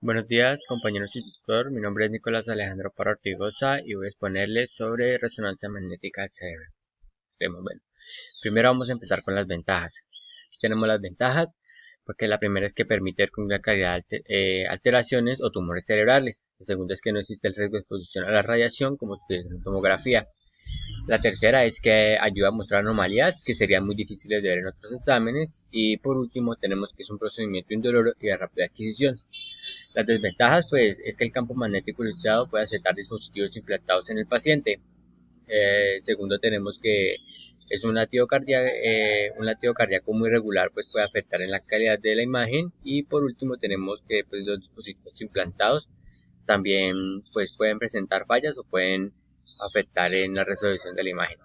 Buenos días, compañeros y tutor. Mi nombre es Nicolás Alejandro Parra Ortigosa y voy a exponerles sobre resonancia magnética del cerebro. Bueno, primero vamos a empezar con las ventajas. Aquí tenemos las ventajas, porque la primera es que permite ver con gran claridad alteraciones o tumores cerebrales. La segunda es que no existe el riesgo de exposición a la radiación como en tomografía. La tercera es que ayuda a mostrar anomalías que serían muy difíciles de ver en otros exámenes. Y por último tenemos que es un procedimiento indoloro y de rápida adquisición. Las desventajas, pues, es que el campo magnético ilustrado puede afectar dispositivos implantados en el paciente. Segundo, tenemos que es un latido cardíaco muy regular, pues puede afectar en la calidad de la imagen. Y por último, tenemos que pues, los dispositivos implantados también pues pueden presentar fallas o pueden afectar en la resolución de la imagen.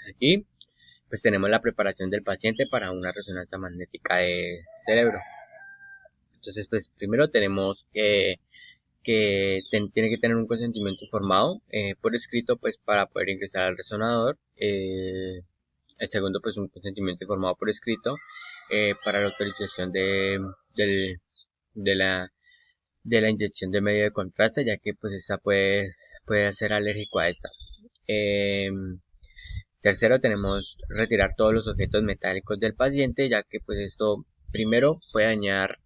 Aquí, pues tenemos la preparación del paciente para una resonancia magnética de cerebro. Entonces, pues primero tenemos tiene que tener un consentimiento informado por escrito pues para poder ingresar al resonador. El segundo pues un consentimiento informado por escrito para la autorización del- de la, de la inyección de medio de contraste, ya que pues esa puede ser alérgico a esta. Eh, Tercero, tenemos retirar todos los objetos metálicos del paciente, ya que pues esto primero puede dañar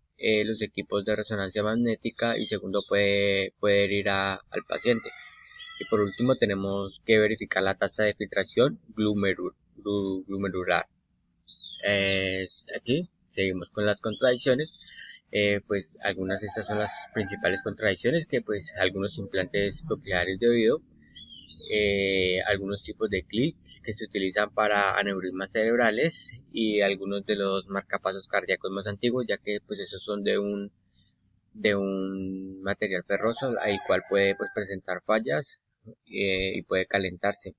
los equipos de resonancia magnética y segundo puede herir al paciente. Y por último tenemos que verificar la tasa de filtración glomerular. Aquí seguimos con las contradicciones. Pues algunas de estas son las principales contradicciones, que pues algunos implantes cocleares de oído, algunos tipos de clics que se utilizan para aneurismas cerebrales y algunos de los marcapasos cardíacos más antiguos, ya que pues esos son de un material ferroso, el cual puede pues presentar fallas y puede calentarse.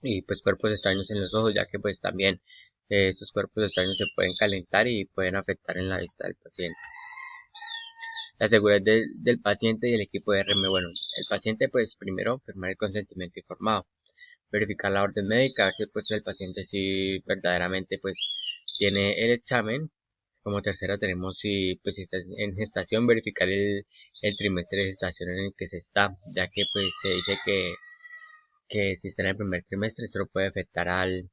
Y pues cuerpos extraños en los ojos, ya que pues también estos cuerpos extraños se pueden calentar y pueden afectar en la vista del paciente. La seguridad del paciente y el equipo de RM. Bueno, el paciente pues primero firmar el consentimiento informado, verificar la orden médica, ver si pues, el paciente si verdaderamente pues tiene el examen. Como tercero tenemos si está en gestación, verificar el trimestre de gestación en el que se está, ya que pues se dice que si está en el primer trimestre eso puede afectar al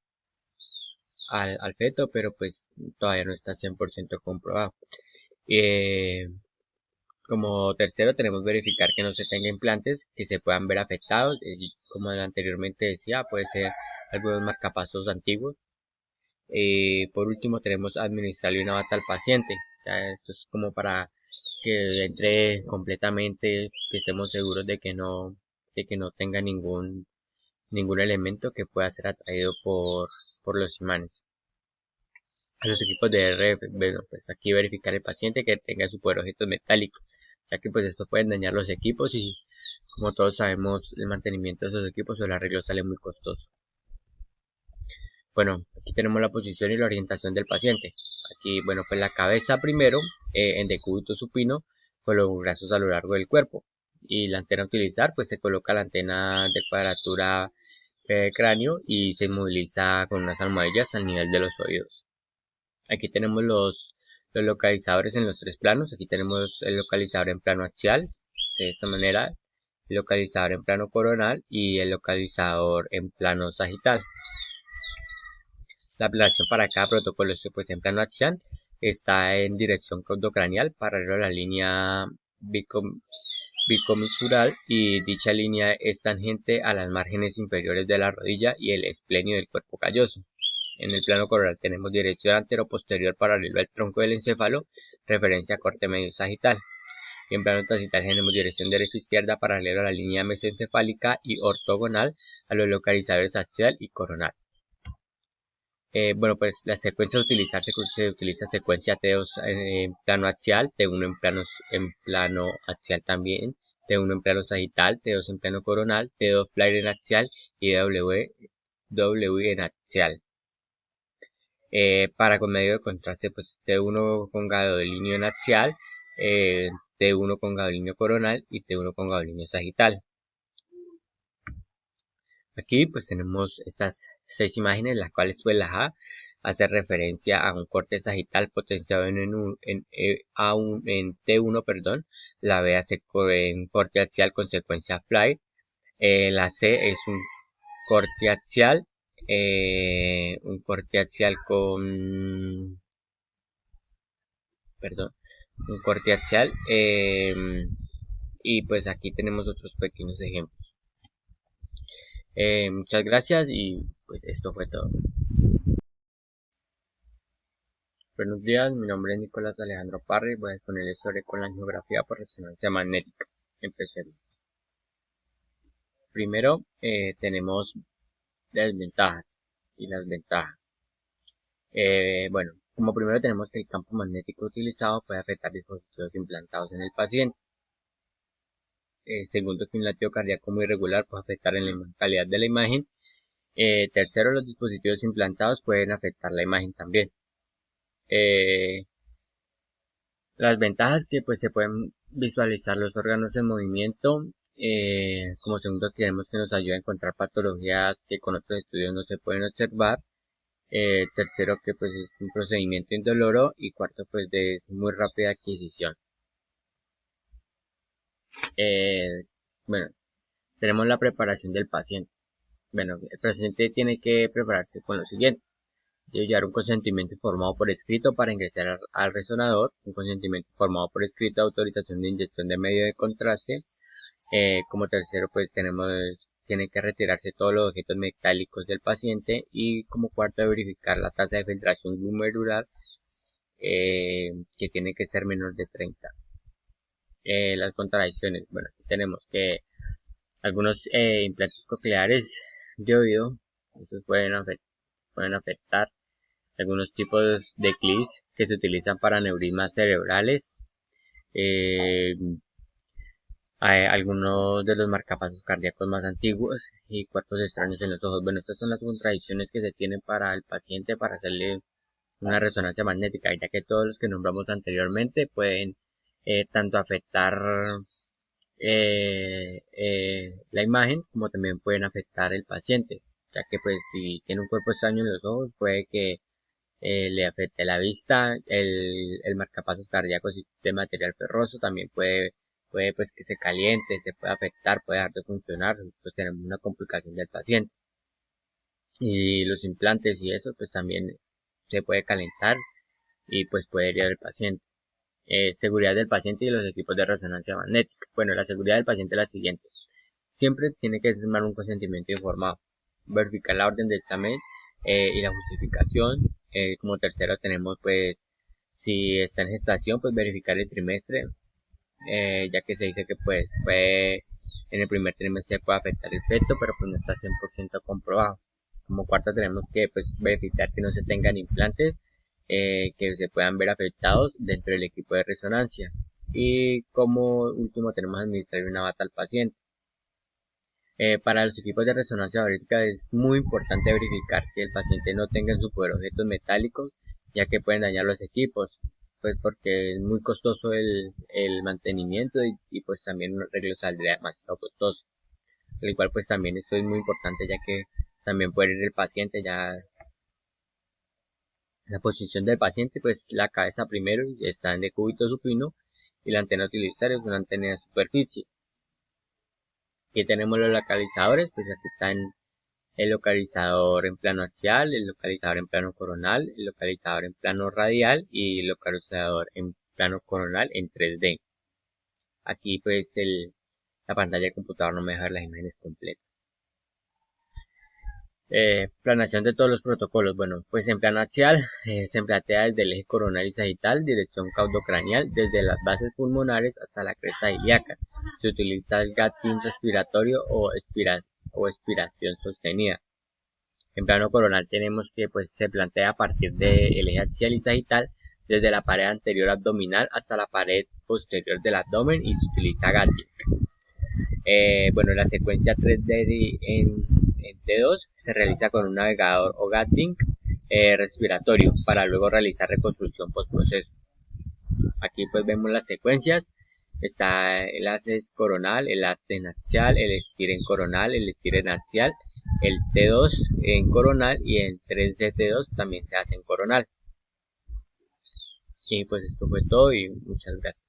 feto, pero pues todavía no está 100% comprobado. Eh, Como tercero tenemos verificar que no se tenga implantes que se puedan ver afectados, como anteriormente decía, puede ser algunos marcapasos antiguos. Por último tenemos administrarle una bata al paciente. Ya, esto es como para que entre completamente, que estemos seguros de que no tenga ningún elemento que pueda ser atraído por los imanes. A los equipos de RF, bueno, pues aquí verificar el paciente que tenga su poder objetos metálicos, ya que pues esto puede dañar los equipos y como todos sabemos el mantenimiento de esos equipos o el arreglo sale muy costoso. Bueno, aquí tenemos la posición y la orientación del paciente. Aquí, bueno, pues la cabeza primero en decúbito supino con los brazos a lo largo del cuerpo, y la antena a utilizar pues se coloca la antena de cuadratura cráneo y se moviliza con unas almohadillas al nivel de los oídos. Aquí tenemos los localizadores en los tres planos. Aquí tenemos el localizador en plano axial, de esta manera, el localizador en plano coronal y el localizador en plano sagital. La aplicación para cada protocolo pues en plano axial está en dirección condocranial, paralelo a la línea bicomisural, y dicha línea es tangente a las márgenes inferiores de la rodilla y el esplenio del cuerpo calloso. En el plano coronal tenemos dirección antero-posterior paralelo al tronco del encéfalo, referencia a corte medio sagital. Y en plano sagital tenemos dirección derecha-izquierda paralelo a la línea mesencefálica y ortogonal a los localizadores axial y coronal. Bueno, pues la secuencia a utilizar se utiliza secuencia T2 en plano axial, T1 en plano axial también, T1 en plano sagital, T2 en plano coronal, T2 flare en axial y W en axial. Para con medio de contraste, pues T1 con gadolinio en axial, T1 con gadolinio coronal y T1 con gadolinio sagital. Aquí pues tenemos estas 6 imágenes, las cuales pues las A hace referencia a un corte sagital potenciado en T1, perdón. La B hace un corte axial con secuencia fly. La C es corte axial, un corte axial con, perdón, un corte axial. Y pues aquí tenemos otros pequeños ejemplos. Muchas gracias y pues esto fue todo. Buenos días, mi nombre es Nicolás Alejandro Parra y voy a exponerles sobre colangiografía por resonancia magnética. Empecemos. Primero tenemos las ventajas y las ventajas. Bueno, como primero tenemos que el campo magnético utilizado puede afectar dispositivos implantados en el paciente. Segundo, que un latido cardíaco muy irregular puede afectar en la calidad de la imagen. Tercero, los dispositivos implantados pueden afectar la imagen también. Las ventajas que pues se pueden visualizar los órganos en movimiento. Como segundo, tenemos que nos ayuda a encontrar patologías que con otros estudios no se pueden observar. Tercero, que pues es un procedimiento indoloro. Y cuarto, pues de muy rápida adquisición. Bueno, tenemos la preparación del paciente. Bueno, el paciente tiene que prepararse con lo siguiente. Debe llevar un consentimiento informado por escrito para ingresar al resonador, un consentimiento informado por escrito de autorización de inyección de medio de contraste. Como tercero, pues tiene que retirarse todos los objetos metálicos del paciente, y como cuarto, verificar la tasa de filtración glomerular, que tiene que ser menor de 30. Las contradicciones, bueno, aquí tenemos que algunos implantes cocleares de oído, estos pueden afectar algunos tipos de CLIS que se utilizan para aneurismas cerebrales. Hay algunos de los marcapasos cardíacos más antiguos y cuerpos extraños en los ojos. Bueno, estas son las contradicciones que se tienen para el paciente para hacerle una resonancia magnética, ya que todos los que nombramos anteriormente pueden tanto afectar la imagen como también pueden afectar el paciente, ya que pues si tiene un cuerpo extraño en los ojos puede que le afecte la vista. El marcapasos cardíacos de material ferroso también puede pues que se caliente, se puede afectar, puede dejar de funcionar, pues tenemos una complicación del paciente. Y los implantes y eso pues también se puede calentar y pues puede herir al paciente. Seguridad del paciente y los equipos de resonancia magnética. Bueno, la seguridad del paciente es la siguiente. Siempre tiene que firmar un consentimiento informado. Verificar la orden de examen y la justificación. Como tercero tenemos pues si está en gestación, pues verificar el trimestre, ya que se dice que pues en el primer trimestre puede afectar el feto, pero pues no está 100% comprobado. Como cuarta tenemos que pues verificar que no se tengan implantes que se puedan ver afectados dentro del equipo de resonancia. Y como último tenemos administrar una bata al paciente. Para los equipos de resonancia magnética es muy importante verificar que el paciente no tenga en su poder objetos metálicos, ya que pueden dañar los equipos, pues porque es muy costoso el mantenimiento y pues también un arreglo saldría demasiado costoso. Al igual pues también esto es muy importante, ya que también puede ir el paciente ya. La posición del paciente, pues la cabeza primero está en decúbito supino y la antena utilizar es una antena de superficie. Aquí tenemos los localizadores, pues aquí están el localizador en plano axial, el localizador en plano coronal, el localizador en plano radial y el localizador en plano coronal en 3D. Aquí pues la pantalla del computador no me deja ver las imágenes completas. Planeación de todos los protocolos. Bueno, pues en plano axial se plantea desde el eje coronal y sagital, dirección caudocraneal, desde las bases pulmonares hasta la cresta ilíaca. Se utiliza el gatillo respiratorio o expiración sostenida. En plano coronal tenemos que pues se plantea a partir del eje axial y sagital, desde la pared anterior abdominal hasta la pared posterior del abdomen, y se utiliza gatillo. Bueno, la secuencia 3D en T2 se realiza con un navegador o gating respiratorio para luego realizar reconstrucción postproceso. Aquí pues vemos las secuencias. Está el ACES coronal, el ASTEN axial, el estiren coronal, el estiren axial el T2 en coronal y el 3 de T2 también se hace en coronal. Y pues esto fue todo y muchas gracias.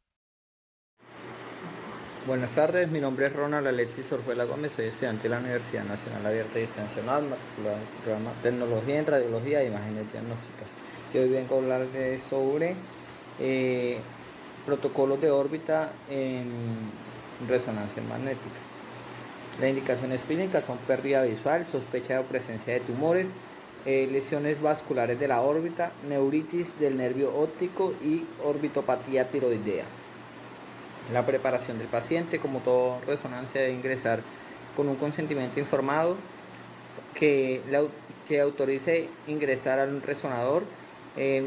Buenas tardes, mi nombre es Ronald Alexis Orjuela Gómez, soy estudiante de la Universidad Nacional Abierta de Distancia UNAD, matriculado en el programa Tecnología en Radiología e Imágenes Diagnósticas. Y hoy vengo a hablarles sobre protocolos de órbita en resonancia magnética. Las indicaciones clínicas son pérdida visual, sospecha de presencia de tumores, lesiones vasculares de la órbita, neuritis del nervio óptico y orbitopatía tiroidea. La preparación del paciente, como toda resonancia, debe ingresar con un consentimiento informado que autorice ingresar al resonador,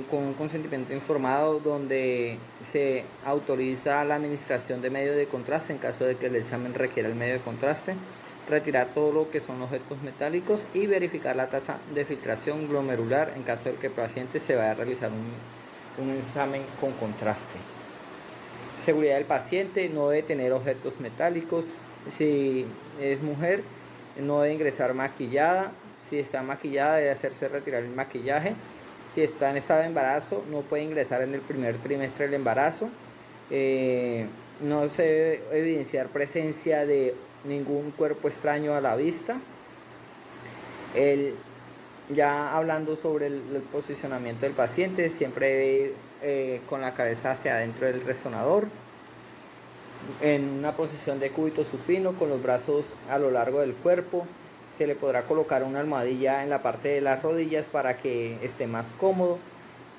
con un consentimiento informado donde se autoriza la administración de medio de contraste en caso de que el examen requiera el medio de contraste, retirar todo lo que son objetos metálicos y verificar la tasa de filtración glomerular en caso de que el paciente se vaya a realizar un examen con contraste. Seguridad del paciente, no debe tener objetos metálicos. Si es mujer, no debe ingresar maquillada. Si está maquillada, debe hacerse retirar el maquillaje. Si está en estado de embarazo, no puede ingresar en el primer trimestre del embarazo. No se debe evidenciar presencia de ningún cuerpo extraño a la vista. Ya hablando sobre el posicionamiento del paciente, siempre debe ir con la cabeza hacia adentro del resonador, en una posición de cúbito supino, con los brazos a lo largo del cuerpo. Se le podrá colocar una almohadilla en la parte de las rodillas para que esté más cómodo.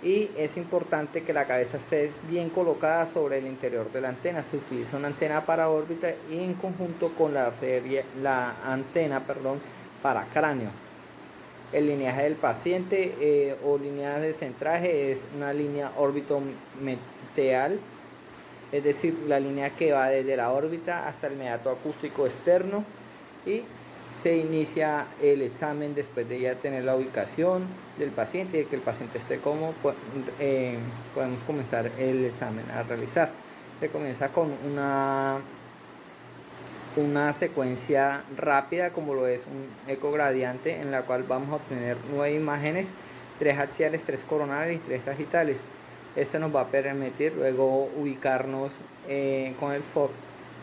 Y es importante que la cabeza esté bien colocada sobre el interior de la antena. Se utiliza una antena para órbita y en conjunto con la antena para cráneo. El lineaje del paciente o línea de centraje es una línea órbito-meteal, es decir, la línea que va desde la órbita hasta el meato acústico externo, y se inicia el examen después de ya tener la ubicación del paciente y de que el paciente esté cómodo. Podemos comenzar el examen a realizar. Se comienza con una secuencia rápida, como lo es un ecogradiente, en la cual vamos a obtener 9 imágenes, 3 axiales, 3 coronales y 3 sagitales. Esto nos va a permitir luego ubicarnos con el FOB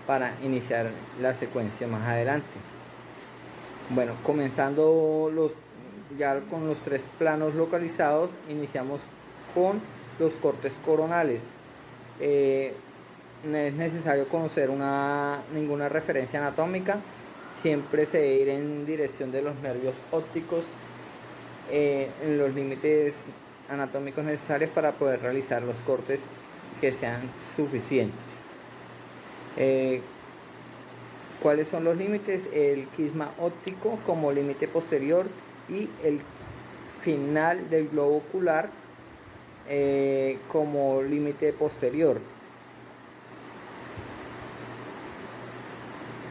para iniciar la secuencia más adelante. Bueno, comenzando ya con los 3 planos localizados, iniciamos con los cortes coronales. No es necesario conocer ninguna referencia anatómica, siempre se debe ir en dirección de los nervios ópticos, en los límites anatómicos necesarios para poder realizar los cortes que sean suficientes. ¿Cuáles son los límites? El quisma óptico como límite posterior y el final del globo ocular como límite posterior.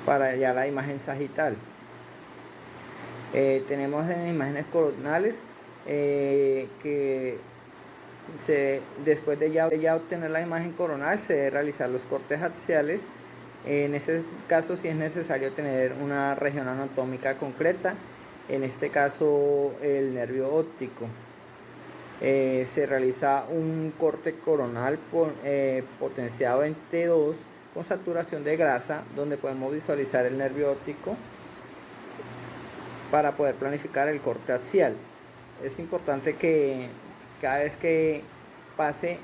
Para ya la imagen sagital, tenemos en imágenes coronales que después de ya obtener la imagen coronal se debe realizar los cortes axiales. En ese caso sí es necesario tener una región anatómica concreta, en este caso el nervio óptico. Se realiza un corte coronal potenciado en T2 con saturación de grasa, donde podemos visualizar el nervio óptico para poder planificar el corte axial. Es importante que cada vez que pase,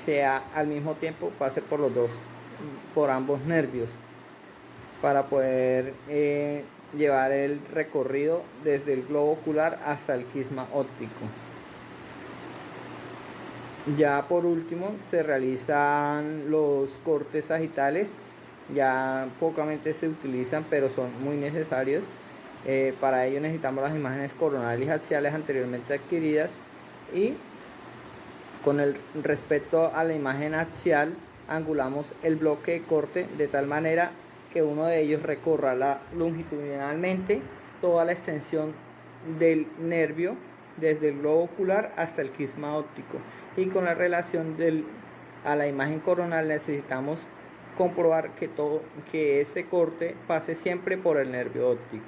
sea al mismo tiempo, pase por ambos nervios, para poder llevar el recorrido desde el globo ocular hasta el quisma óptico. Ya por último se realizan los cortes sagitales. Ya pocamente se utilizan, pero son muy necesarios. Para ello necesitamos las imágenes coronales y axiales anteriormente adquiridas, y con el respecto a la imagen axial angulamos el bloque de corte de tal manera que uno de ellos recorra longitudinalmente toda la extensión del nervio desde el globo ocular hasta el quisma óptico, y con la relación a la imagen coronal necesitamos comprobar que ese corte pase siempre por el nervio óptico.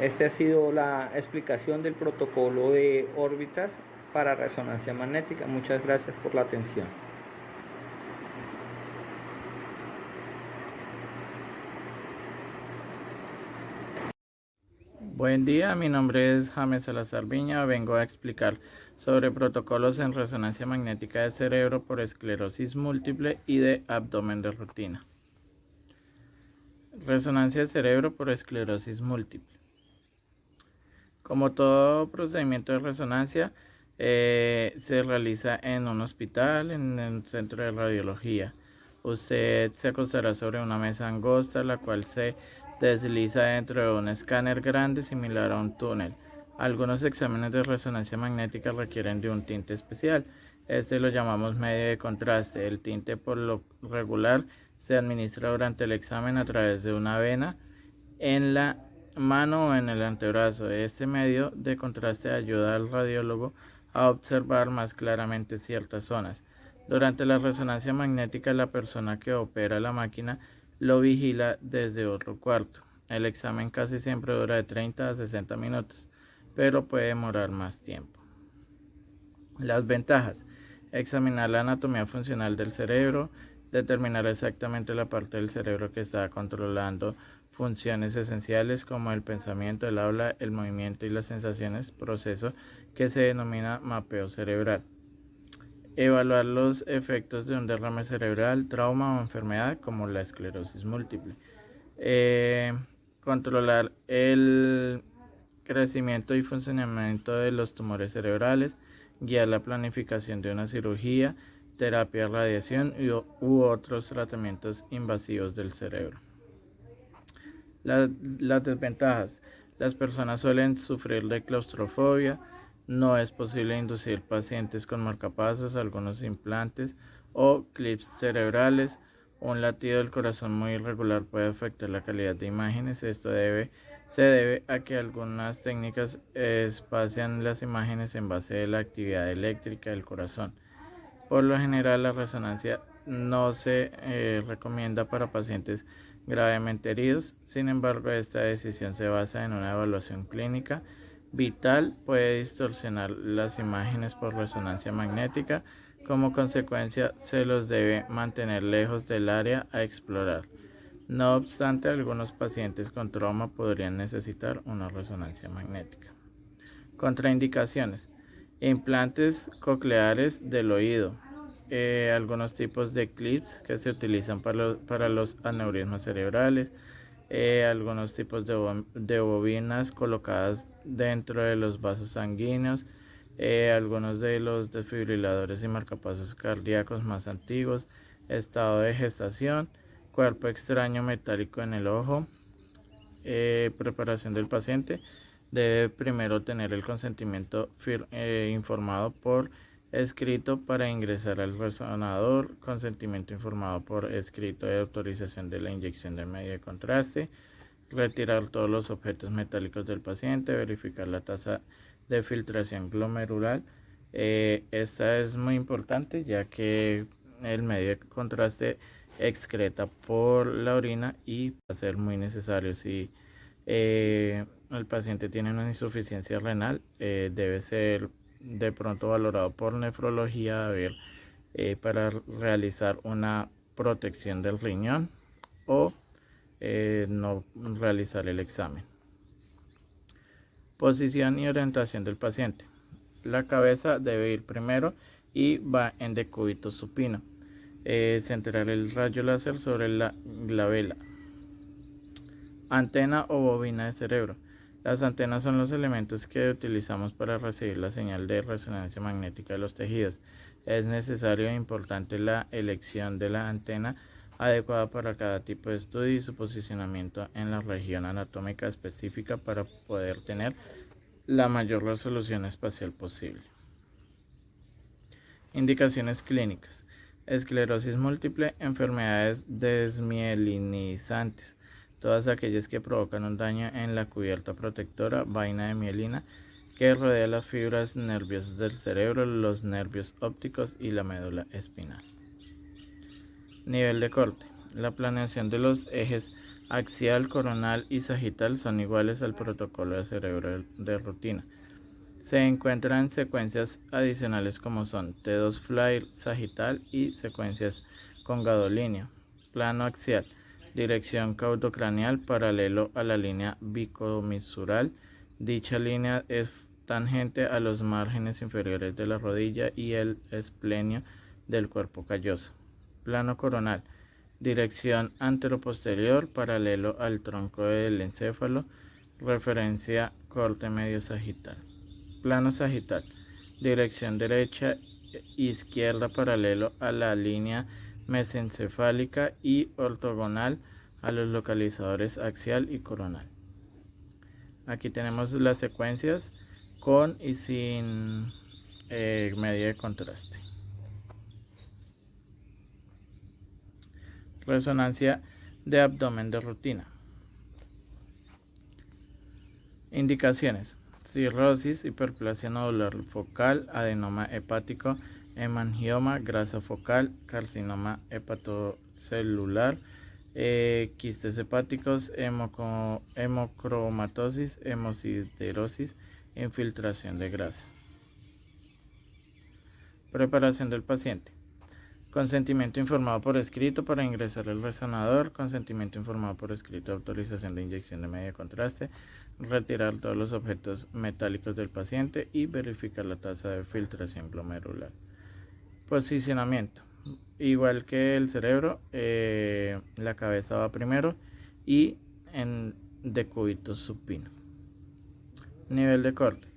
Esta ha sido la explicación del protocolo de órbitas para resonancia magnética. Muchas gracias por la atención. Buen día, mi nombre es James Salazar Viña. Vengo a explicar sobre protocolos en resonancia magnética de cerebro por esclerosis múltiple y de abdomen de rutina. Resonancia de cerebro por esclerosis múltiple. Como todo procedimiento de resonancia, se realiza en un hospital, en un centro de radiología. Usted se acostará sobre una mesa angosta, la cual se desliza dentro de un escáner grande similar a un túnel. Algunos exámenes de resonancia magnética requieren de un tinte especial. Este lo llamamos medio de contraste. El tinte por lo regular se administra durante el examen a través de una vena en la mano o en el antebrazo. Este medio de contraste ayuda al radiólogo a observar más claramente ciertas zonas. Durante la resonancia magnética, la persona que opera la máquina lo vigila desde otro cuarto. El examen casi siempre dura de 30 a 60 minutos, pero puede demorar más tiempo. Las ventajas: examinar la anatomía funcional del cerebro, determinar exactamente la parte del cerebro que está controlando funciones esenciales como el pensamiento, el habla, el movimiento y las sensaciones, proceso que se denomina mapeo cerebral. Evaluar los efectos de un derrame cerebral, trauma o enfermedad como la esclerosis múltiple. Controlar el crecimiento y funcionamiento de los tumores cerebrales, guiar la planificación de una cirugía, terapia, radiación u otros tratamientos invasivos del cerebro. Las desventajas: las personas suelen sufrir de claustrofobia, no es posible inducir pacientes con marcapasos, algunos implantes o clips cerebrales, un latido del corazón muy irregular puede afectar la calidad de imágenes. Se debe a que algunas técnicas espacian las imágenes en base a la actividad eléctrica del corazón. Por lo general, la resonancia no se recomienda para pacientes gravemente heridos. Sin embargo, esta decisión se basa en una evaluación clínica vital. Puede distorsionar las imágenes por resonancia magnética. Como consecuencia, se los debe mantener lejos del área a explorar. No obstante, algunos pacientes con trauma podrían necesitar una resonancia magnética. Contraindicaciones: implantes cocleares del oído, algunos tipos de clips que se utilizan para los aneurismas cerebrales, algunos tipos de bobinas colocadas dentro de los vasos sanguíneos, algunos de los desfibriladores y marcapasos cardíacos más antiguos, estado de gestación, cuerpo extraño metálico en el ojo. Preparación del paciente: debe primero tener el consentimiento informado por escrito para ingresar al resonador, consentimiento informado por escrito de autorización de la inyección de medio de contraste, retirar todos los objetos metálicos del paciente, verificar la tasa de filtración glomerular. Esta es muy importante ya que el medio de contraste excreta por la orina y va a ser muy necesario si el paciente tiene una insuficiencia renal, debe ser de pronto valorado por nefrología para realizar una protección del riñón o no realizar el examen. Posición y orientación del paciente: la cabeza debe ir primero y va en decúbito supino. Centrar el rayo láser sobre la glabela. Antena o bobina de cerebro. Las antenas son los elementos que utilizamos para recibir la señal de resonancia magnética de los tejidos. Es necesario e importante la elección de la antena adecuada para cada tipo de estudio y su posicionamiento en la región anatómica específica para poder tener la mayor resolución espacial posible. Indicaciones clínicas: esclerosis múltiple, enfermedades desmielinizantes, todas aquellas que provocan un daño en la cubierta protectora, vaina de mielina, que rodea las fibras nerviosas del cerebro, los nervios ópticos y la médula espinal. Nivel de corte: la planeación de los ejes axial, coronal y sagital son iguales al protocolo de cerebro de rutina. Se encuentran secuencias adicionales como son T2 Flyer sagital y secuencias con gadolinio. Plano axial, dirección caudocraneal paralelo a la línea bicomisural. Dicha línea es tangente a los márgenes inferiores de la rodilla y el esplenio del cuerpo calloso. Plano coronal, dirección anteroposterior paralelo al tronco del encéfalo, referencia corte medio sagital. Plano sagital, dirección derecha izquierda paralelo a la línea mesencefálica y ortogonal a los localizadores axial y coronal. Aquí tenemos las secuencias con y sin medida de contraste. Resonancia de abdomen de rutina. Indicaciones: cirrosis, hiperplasia nodular focal, adenoma hepático, hemangioma, grasa focal, carcinoma hepatocelular, quistes hepáticos, hemocromatosis, hemosiderosis, infiltración de grasa. Preparación del paciente. Consentimiento informado por escrito para ingresar al resonador, consentimiento informado por escrito de autorización de inyección de medio de contraste, retirar todos los objetos metálicos del paciente y verificar la tasa de filtración glomerular. Posicionamiento. Igual que el cerebro, la cabeza va primero y en decúbito supino. Nivel de corte.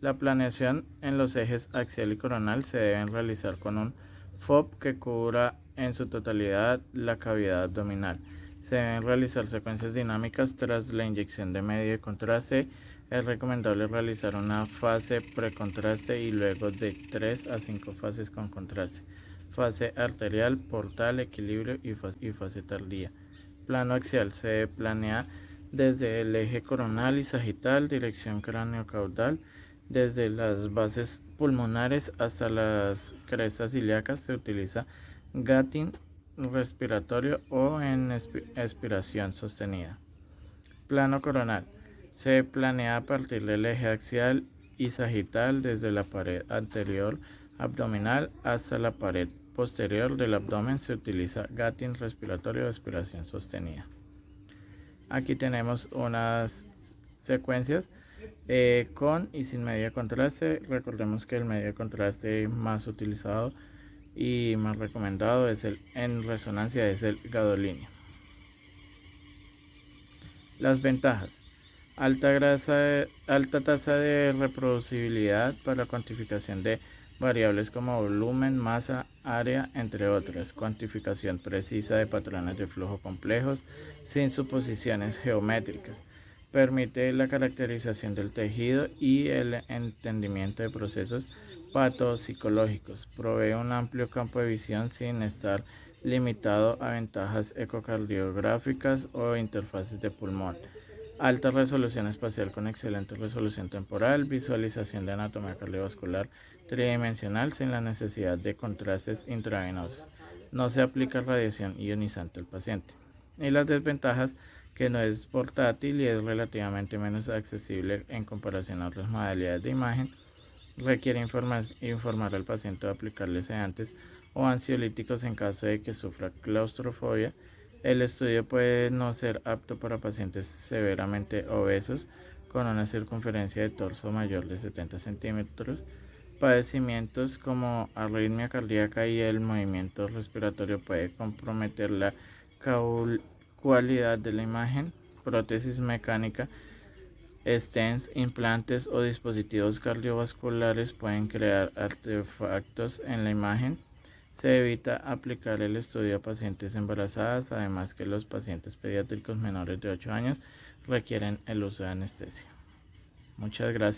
La planeación en los ejes axial y coronal se deben realizar con un FOB que cubra en su totalidad la cavidad abdominal. Se deben realizar secuencias dinámicas tras la inyección de medio de contraste. Es recomendable realizar una fase precontraste y luego de 3 a 5 fases con contraste. Fase arterial, portal, equilibrio y fase tardía. Plano axial se planea desde el eje coronal y sagital, dirección cráneo-caudal. Desde las bases pulmonares hasta las crestas ilíacas se utiliza gating respiratorio o en expiración sostenida. Plano coronal. Se planea a partir del eje axial y sagital desde la pared anterior abdominal hasta la pared posterior del abdomen se utiliza gating respiratorio o expiración sostenida. Aquí tenemos unas secuencias con y sin medio de contraste. Recordemos que el medio de contraste más utilizado y más recomendado es en resonancia es el gadolinio. Las ventajas: alta tasa de reproducibilidad para cuantificación de variables como volumen, masa, área, entre otras, cuantificación precisa de patrones de flujo complejos sin suposiciones geométricas. Permite la caracterización del tejido y el entendimiento de procesos patopsicológicos. Provee un amplio campo de visión sin estar limitado a ventajas ecocardiográficas o interfaces de pulmón. Alta resolución espacial con excelente resolución temporal, visualización de anatomía cardiovascular tridimensional sin la necesidad de contrastes intravenosos. No se aplica radiación ionizante al paciente. Y las desventajas: que no es portátil y es relativamente menos accesible en comparación a otras modalidades de imagen. Requiere informar al paciente de aplicarle sedantes o ansiolíticos en caso de que sufra claustrofobia. El estudio puede no ser apto para pacientes severamente obesos con una circunferencia de torso mayor de 70 centímetros. Padecimientos como arritmia cardíaca y el movimiento respiratorio puede comprometer la cualidad de la imagen. Prótesis mecánica, stents, implantes o dispositivos cardiovasculares pueden crear artefactos en la imagen. Se evita aplicar el estudio a pacientes embarazadas, además que los pacientes pediátricos menores de 8 años requieren el uso de anestesia. Muchas gracias.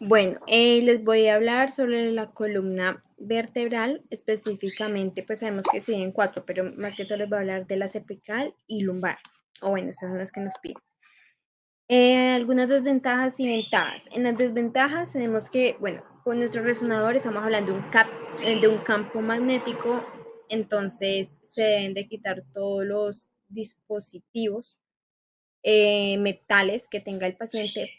Bueno, les voy a hablar sobre la columna vertebral, específicamente, pues sabemos que se divide en 4, pero más que todo les voy a hablar de la cervical y lumbar, o bueno, esas son las que nos piden. Algunas desventajas y ventajas. En las desventajas tenemos que, bueno, con nuestro resonador estamos hablando de un campo magnético, entonces se deben de quitar todos los dispositivos metales que tenga el paciente,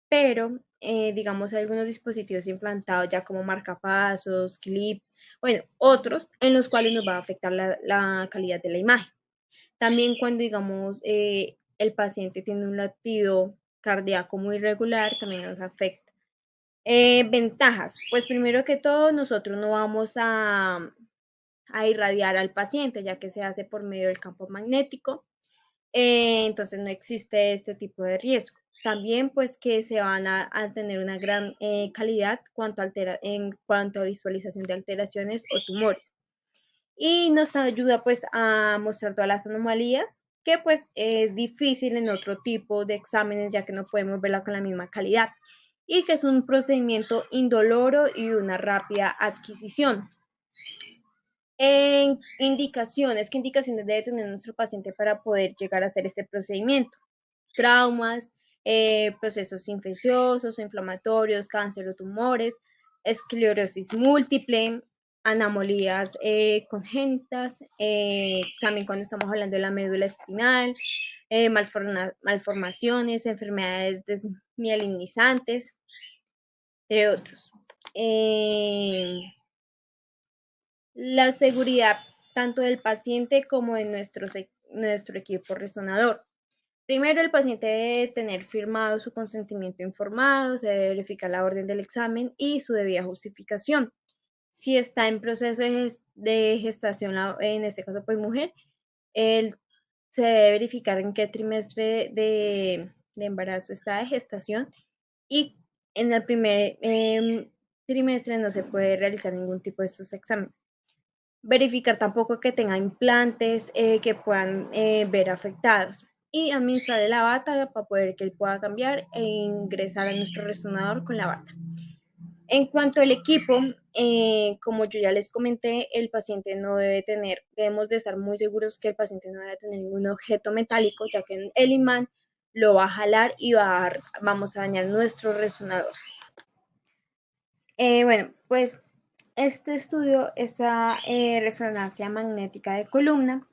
pero digamos algunos dispositivos implantados ya como marcapasos, clips, bueno, otros en los cuales nos va a afectar la calidad de la imagen. También cuando digamos el paciente tiene un latido cardíaco muy irregular, también nos afecta. Ventajas, pues primero que todo nosotros no vamos a irradiar al paciente ya que se hace por medio del campo magnético. Entonces no existe este tipo de riesgo. También pues que se van a tener una gran calidad en cuanto a visualización de alteraciones o tumores. Y nos ayuda pues a mostrar todas las anomalías que pues es difícil en otro tipo de exámenes ya que no podemos verla con la misma calidad y que es un procedimiento indoloro y una rápida adquisición. En indicaciones, ¿qué indicaciones debe tener nuestro paciente para poder llegar a hacer este procedimiento? Traumas, procesos infecciosos o inflamatorios, cáncer o tumores, esclerosis múltiple, anomalías congénitas, también cuando estamos hablando de la médula espinal, malformaciones, enfermedades desmielinizantes, entre otros. La seguridad tanto del paciente como de nuestro equipo resonador. Primero, el paciente debe tener firmado su consentimiento informado, se debe verificar la orden del examen y su debida justificación. Si está en proceso de gestación, en este caso, pues mujer, se debe verificar en qué trimestre de embarazo está de gestación y en el primer trimestre no se puede realizar ningún tipo de estos exámenes. Verificar tampoco que tenga implantes que puedan ver afectados y administrarle la bata para poder que él pueda cambiar e ingresar a nuestro resonador con la bata. En cuanto al equipo, como yo ya les comenté, el paciente no debe tener, debemos de estar muy seguros que el paciente no debe tener ningún objeto metálico, ya que el imán lo va a jalar y vamos a dañar nuestro resonador. Bueno, pues este estudio, esta resonancia magnética de columna,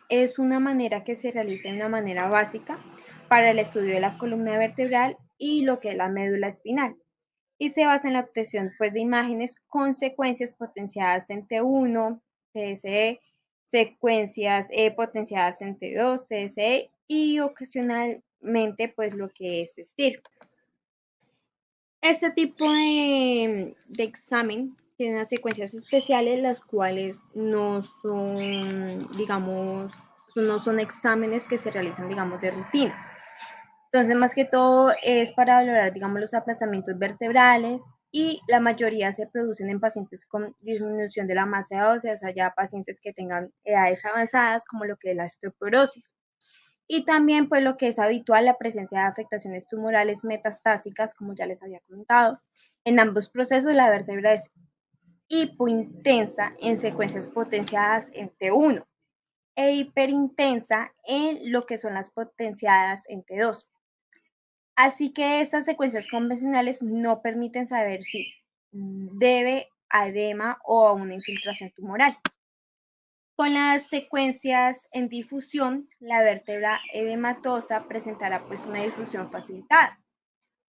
es una manera que se realiza de una manera básica para el estudio de la columna vertebral y lo que es la médula espinal. Y se basa en la obtención pues, de imágenes con secuencias potenciadas en T1, TSE, secuencias potenciadas en T2, TSE y ocasionalmente pues lo que es STIR. Este tipo de examen tiene unas secuencias especiales, las cuales no son, digamos, no son exámenes que se realizan, digamos, de rutina. Entonces, más que todo es para valorar, digamos, los aplastamientos vertebrales y la mayoría se producen en pacientes con disminución de la masa ósea, o sea, ya pacientes que tengan edades avanzadas, como lo que es la osteoporosis. Y también, pues, lo que es habitual, la presencia de afectaciones tumorales metastásicas, como ya les había comentado. En ambos procesos, la vértebra es hipointensa en secuencias potenciadas en T1 e hiperintensa en lo que son las potenciadas en T2. Así que estas secuencias convencionales no permiten saber si debe a edema o a una infiltración tumoral. Con las secuencias en difusión, la vértebra edematosa presentará pues una difusión facilitada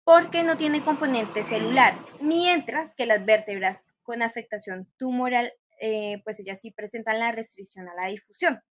porque no tiene componente celular, mientras que las vértebras con afectación tumoral, pues ellas sí presentan la restricción a la difusión.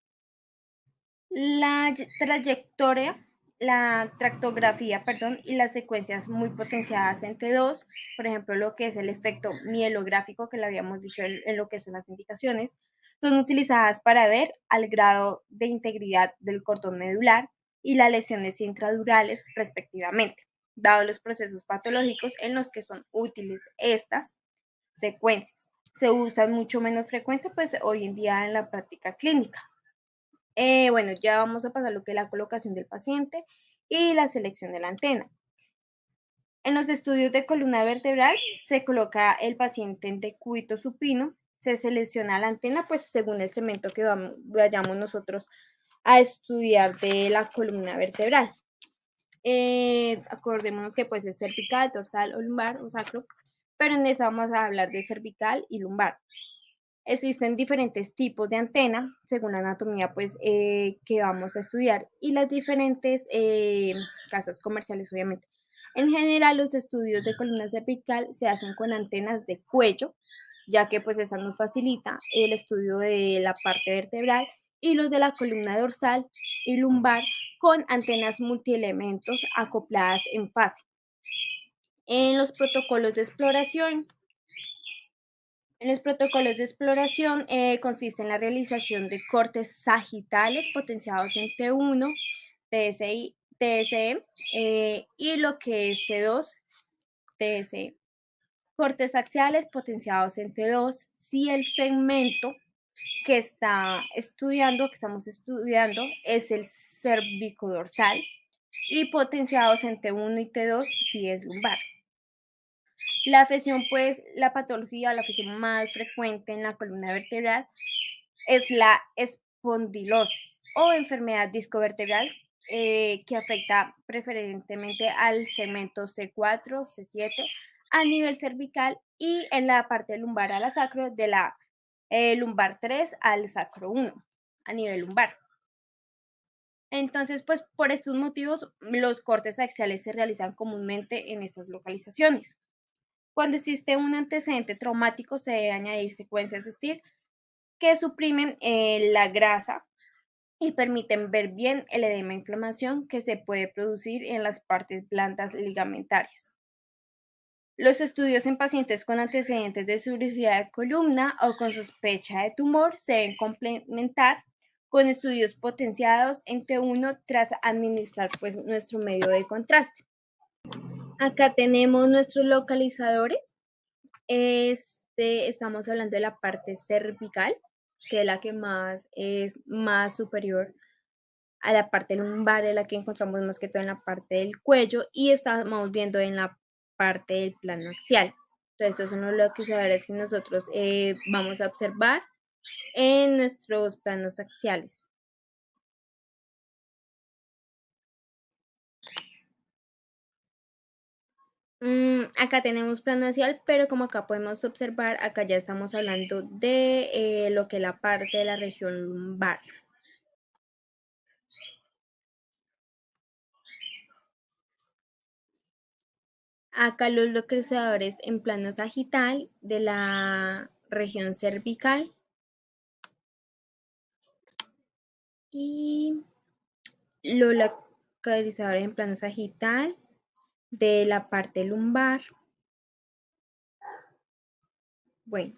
La trayectoria, la tractografía, perdón, y las secuencias muy potenciadas en T2, por ejemplo, lo que es el efecto mielográfico que le habíamos dicho en lo que son las indicaciones, son utilizadas para ver al grado de integridad del cordón medular y las lesiones intradurales respectivamente, dados los procesos patológicos en los que son útiles estas secuencias. Se usan mucho menos frecuente, pues hoy en día en la práctica clínica. Bueno, ya vamos a pasar lo que es la colocación del paciente y la selección de la antena. En los estudios de columna vertebral se coloca el paciente en decúbito supino, se selecciona la antena pues según el segmento que vayamos nosotros a estudiar de la columna vertebral. Acordémonos que pues es cervical, dorsal o lumbar o sacro, pero en esta vamos a hablar de cervical y lumbar. Existen diferentes tipos de antena según la anatomía pues, que vamos a estudiar y las diferentes casas comerciales, obviamente. En general, los estudios de columna cervical se hacen con antenas de cuello, ya que pues esa nos facilita el estudio de la parte vertebral, y los de la columna dorsal y lumbar con antenas multielementos acopladas en fase. En los protocolos de exploración consiste en la realización de cortes sagitales potenciados en T1, TSI, TSE y lo que es T2, TSE. Cortes axiales potenciados en T2 si el segmento que estamos estudiando es el cervicodorsal, y potenciados en T1 y T2 si es lumbar. La afección, pues, la patología o la afección más frecuente en la columna vertebral es la espondilosis o enfermedad discovertebral, que afecta preferentemente al segmento C4, C7 a nivel cervical, y en la parte lumbar a la sacro, de la lumbar 3 al sacro 1 a nivel lumbar. Entonces, pues por estos motivos, los cortes axiales se realizan comúnmente en estas localizaciones. Cuando existe un antecedente traumático, se debe añadir secuencias STIR que suprimen la grasa y permiten ver bien el edema e inflamación que se puede producir en las partes blandas ligamentarias. Los estudios en pacientes con antecedentes de cirugía de columna o con sospecha de tumor se deben complementar con estudios potenciados en T1 tras administrar pues, nuestro medio de contraste. Acá tenemos nuestros localizadores. Estamos hablando de la parte cervical, que es la que es más superior a la parte lumbar, es la que encontramos más que todo en la parte del cuello, y estamos viendo en la parte del plano axial. Entonces, estos son los localizadores que nosotros vamos a observar en nuestros planos axiales. Acá tenemos plano axial, pero como acá podemos observar, acá ya estamos hablando de lo que es la parte de la región lumbar. Acá los localizadores en plano sagital de la región cervical y los localizadores en plano sagital de la parte lumbar. Bueno,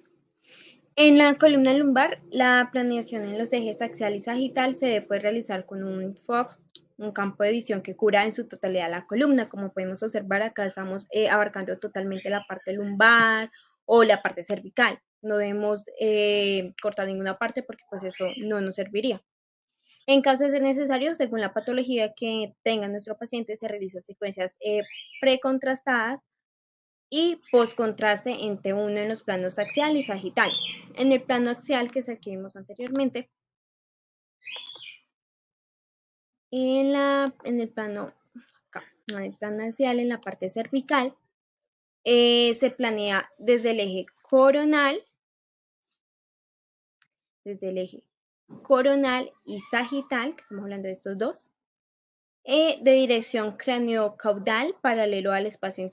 en la columna lumbar, la planeación en los ejes axial y sagital se debe realizar con un FOV, un campo de visión que cubra en su totalidad la columna. Como podemos observar, acá estamos abarcando totalmente la parte lumbar o la parte cervical. No debemos cortar ninguna parte porque pues esto no nos serviría. En caso de ser necesario, según la patología que tenga nuestro paciente, se realizan secuencias precontrastadas y postcontraste en T1 en los planos axial y sagital. En el plano axial, que es el que vimos anteriormente, en el plano axial, en la parte cervical, se planea desde el eje coronal y sagital, que estamos hablando de estos dos, de dirección craniocaudal paralelo al espacio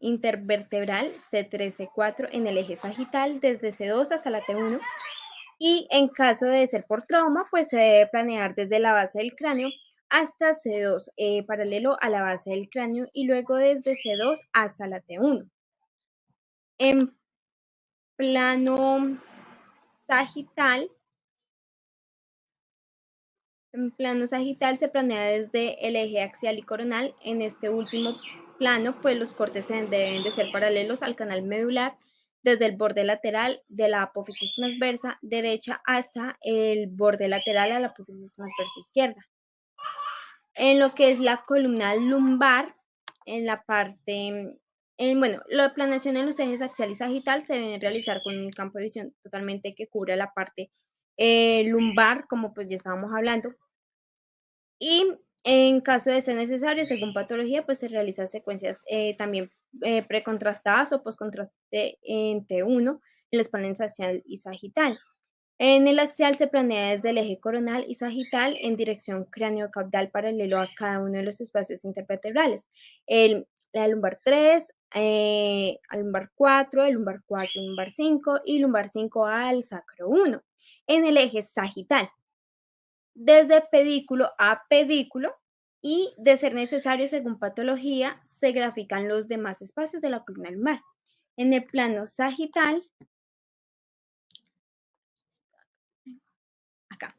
intervertebral C3, C4 en el eje sagital desde C2 hasta la T1, y en caso de ser por trauma, pues se debe planear desde la base del cráneo hasta C2, paralelo a la base del cráneo, y luego desde C2 hasta la T1. En plano sagital, se planea desde el eje axial y coronal. En este último plano, pues los cortes deben de ser paralelos al canal medular desde el borde lateral de la apófisis transversa derecha hasta el borde lateral a la apófisis transversa izquierda. En lo que es la columna lumbar, en la parte, la planeación en los ejes axial y sagital se deben realizar con un campo de visión totalmente que cubra la parte lumbar, como pues ya estábamos hablando. Y en caso de ser necesario, según patología, pues se realizan secuencias también precontrastadas o postcontraste en T1 los ponen axial y sagital. En el axial se planea desde el eje coronal y sagital en dirección cráneo-caudal paralelo a cada uno de los espacios intervertebrales. La lumbar 3, al lumbar 4, el lumbar 4, lumbar 5 y lumbar 5 al sacro 1. En el eje sagital, desde pedículo a pedículo y, de ser necesario según patología, se grafican los demás espacios de la columna lumbar. En el plano sagital, acá.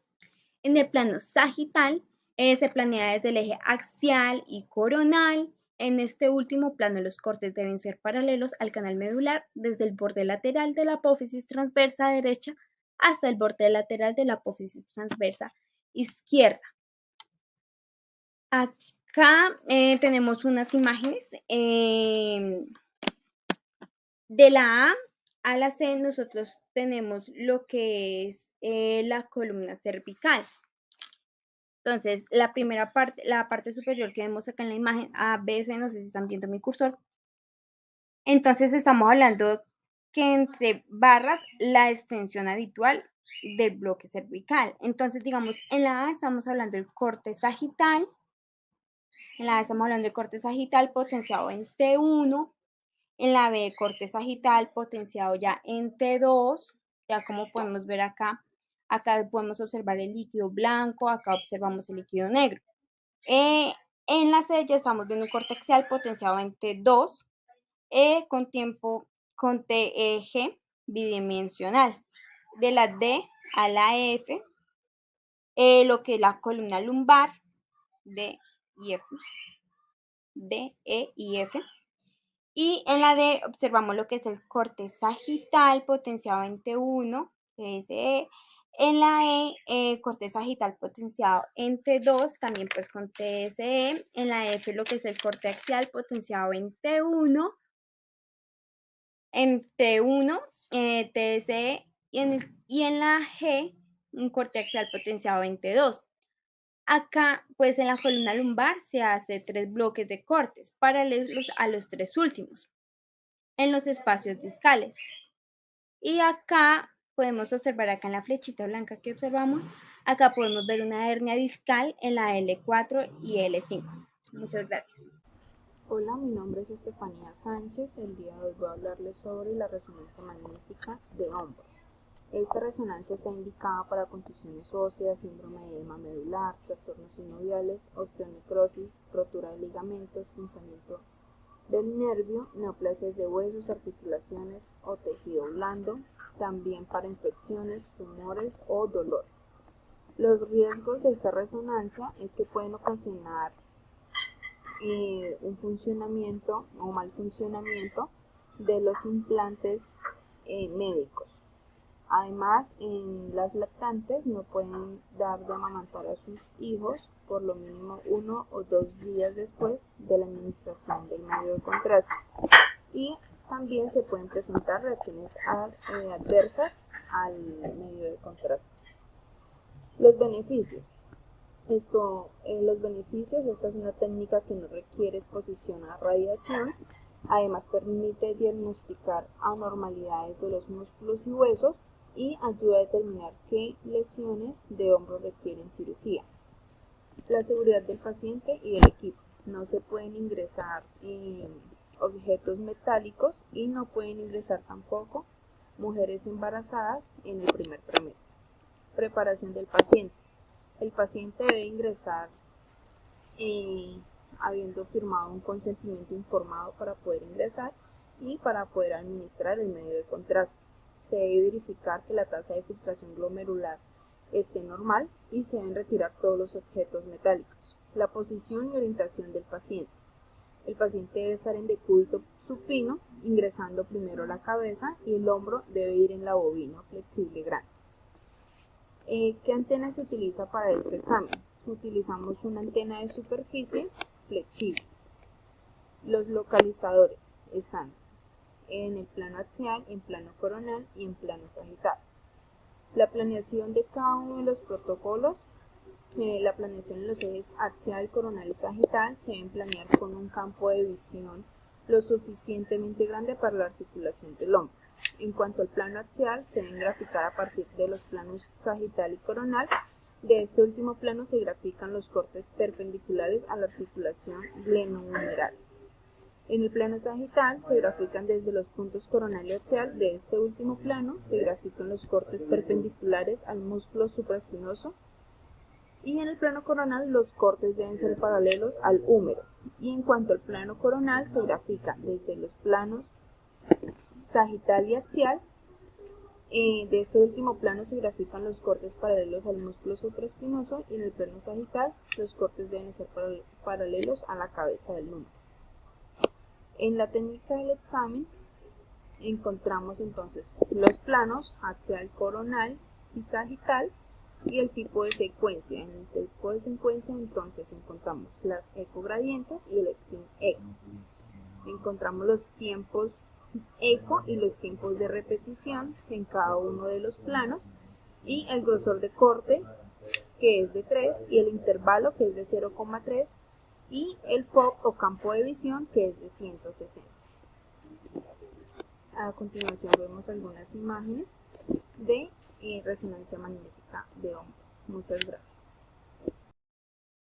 En el plano sagital se planea desde el eje axial y coronal. En este último plano los cortes deben ser paralelos al canal medular desde el borde lateral de la apófisis transversa derecha hasta el borde lateral de la apófisis transversa izquierda. Acá tenemos unas imágenes. De la A la C nosotros tenemos lo que es la columna cervical. Entonces, la primera parte, la parte superior que vemos acá en la imagen, A, B, C, no sé si están viendo mi cursor. Entonces, estamos hablando que entre barras la extensión habitual del bloque cervical. Entonces, digamos, en la A estamos hablando del corte sagital. En la A estamos hablando del corte sagital potenciado en T1. En la B, corte sagital potenciado ya en T2. Ya como podemos ver acá, acá podemos observar el líquido blanco, acá observamos el líquido negro. En la C ya estamos viendo un corte axial potenciado en T2 con TEG bidimensional. De la D a la F, lo que es la columna lumbar, D y F, D, E y F. Y en la D observamos lo que es el corte sagital potenciado en T1, TSE. En la E, corte sagital potenciado en T2, también pues con TSE. En la F, lo que es el corte axial potenciado en T1, TSE. Y en la G, un corte axial potenciado en T2. Acá, pues en la columna lumbar se hace 3 bloques de cortes paralelos a los 3 últimos en los espacios discales. Y acá podemos observar, acá en la flechita blanca que observamos, acá podemos ver una hernia discal en la L4 y L5. Muchas gracias. Hola, mi nombre es Estefanía Sánchez. El día de hoy voy a hablarles sobre la resonancia magnética de hombro. Esta resonancia está indicada para contusiones óseas, síndrome de edema medular, trastornos sinoviales, osteonecrosis, rotura de ligamentos, pinzamiento del nervio, neoplasias de huesos, articulaciones o tejido blando, también para infecciones, tumores o dolor. Los riesgos de esta resonancia es que pueden ocasionar un funcionamiento o mal funcionamiento de los implantes médicos. Además, en las lactantes no pueden dar de amamantar a sus hijos por lo mínimo 1 o 2 días después de la administración del medio de contraste. Y también se pueden presentar reacciones adversas al medio de contraste. Los beneficios. Esta es una técnica que no requiere exposición a radiación. Además, permite diagnosticar anormalidades de los músculos y huesos y ayuda a determinar qué lesiones de hombro requieren cirugía. La seguridad del paciente y del equipo. No se pueden ingresar objetos metálicos y no pueden ingresar tampoco mujeres embarazadas en el primer trimestre. Preparación del paciente. El paciente debe ingresar habiendo firmado un consentimiento informado para poder ingresar y para poder administrar el medio de contraste. Se debe verificar que la tasa de filtración glomerular esté normal y se deben retirar todos los objetos metálicos. La posición y orientación del paciente. El paciente debe estar en decúbito supino, ingresando primero la cabeza y el hombro debe ir en la bobina flexible grande. ¿Qué antena se utiliza para este examen? Utilizamos una antena de superficie flexible. Los localizadores están en el plano axial, en plano coronal y en plano sagital. La planeación de cada uno de los protocolos, la planeación en los ejes axial, coronal y sagital se deben planear con un campo de visión lo suficientemente grande para la articulación del hombro. En cuanto al plano axial, se deben graficar a partir de los planos sagital y coronal. De este último plano se grafican los cortes perpendiculares a la articulación glenohumeral. En el plano sagital se grafican desde los puntos coronal y axial. De este último plano se grafican los cortes perpendiculares al músculo supraespinoso. Y en el plano coronal los cortes deben ser paralelos al húmero. Y en cuanto al plano coronal se grafica desde los planos sagital y axial. De este último plano se grafican los cortes paralelos al músculo supraespinoso y en el plano sagital los cortes deben ser paralelos a la cabeza del número. En la técnica del examen encontramos entonces los planos axial, coronal y sagital y el tipo de secuencia. En el tipo de secuencia entonces encontramos las ecogradientes y el spin eco. Encontramos los tiempos eco y los tiempos de repetición en cada uno de los planos y el grosor de corte que es de 3 y el intervalo que es de 0,3 y el FOV o campo de visión que es de 160. A continuación vemos algunas imágenes de resonancia magnética de hombro. Muchas gracias.